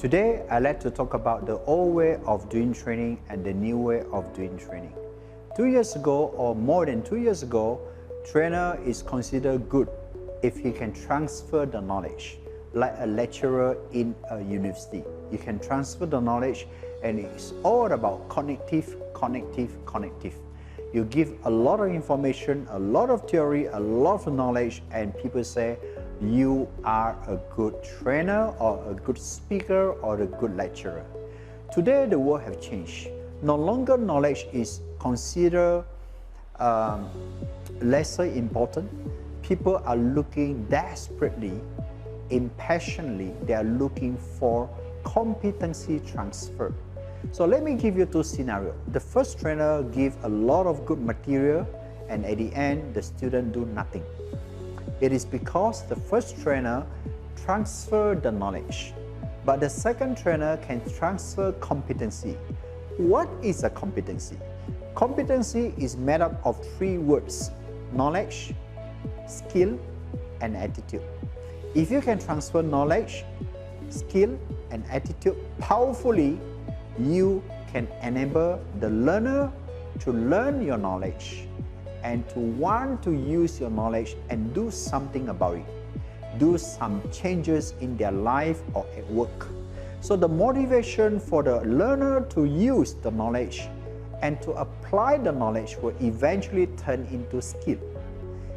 Today, I'd like to talk about the old way of doing training and the new way of doing training. 2 years ago, or more than 2 years ago, trainer is considered good if he can transfer the knowledge, like a lecturer in a university. You can transfer the knowledge, and it's all about cognitive. You give a lot of information, a lot of theory, a lot of knowledge, and people say you are a good trainer or a good speaker or a good lecturer. Today the world has changed. No longer knowledge is considered lesser important. People are looking desperately, impassionately, they are looking for competency transfer. So let me give you two scenarios. The first trainer gives a lot of good material, and at the end the student do nothing. It is because the first trainer transferred the knowledge, but the second trainer can transfer competency. What is a competency? Competency is made up of 3 words: knowledge, skill, and attitude. If you can transfer knowledge, skill, and attitude powerfully, you can enable the learner to learn your knowledge and to want to use your knowledge and do something about it. Do some changes in their life or at work. So the motivation for the learner to use the knowledge and to apply the knowledge will eventually turn into skill.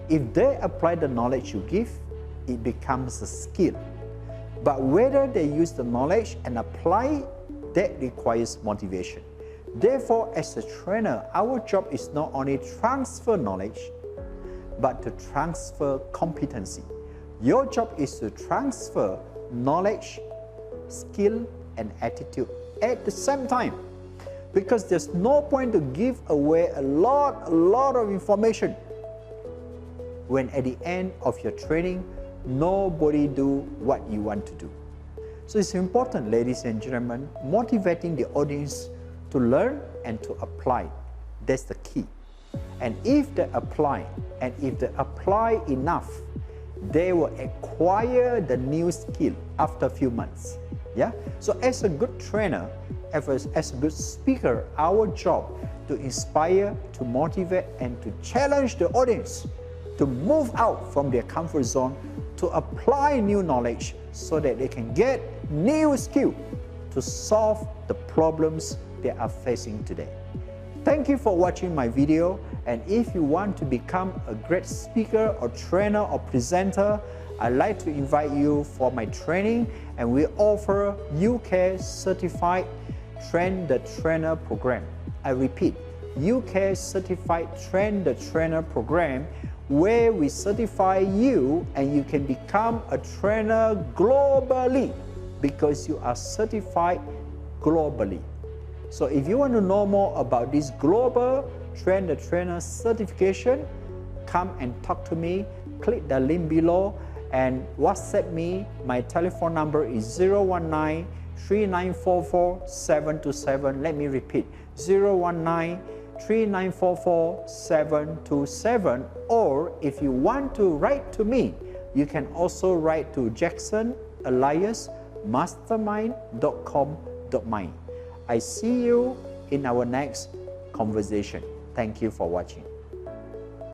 If they apply the knowledge you give, it becomes a skill. But whether they use the knowledge and apply, that requires motivation. Therefore, as a trainer, our job is not only transfer knowledge, but to transfer competency. Your job is to transfer knowledge, skill, and attitude at the same time. Because there's no point to give away a lot of information when at the end of your training, nobody do what you want to do. So it's important, ladies and gentlemen, motivating the audience to learn and to apply. That's the key. And if they apply, and if they apply enough, they will acquire the new skill after a few months. Yeah? So as a good trainer, as a good speaker, our job to inspire, to motivate, and to challenge the audience to move out from their comfort zone, to apply new knowledge so that they can get new skill to solve the problems they are facing today. Thank you for watching my video, and if you want to become a great speaker or trainer or presenter, I'd like to invite you for my training, and we offer UK Certified Train the Trainer program. I repeat, UK Certified Train the Trainer program, where we certify you and you can become a trainer globally because you are certified globally. So if you want to know more about this global Train the Trainer certification, come and talk to me. Click the link below and WhatsApp me. My telephone number is 019 3944 727. Let me repeat, 019 3944 727. Or if you want to write to me, you can also write to jacksonaliasmastermind.com.my. I see you in our next conversation. Thank you for watching.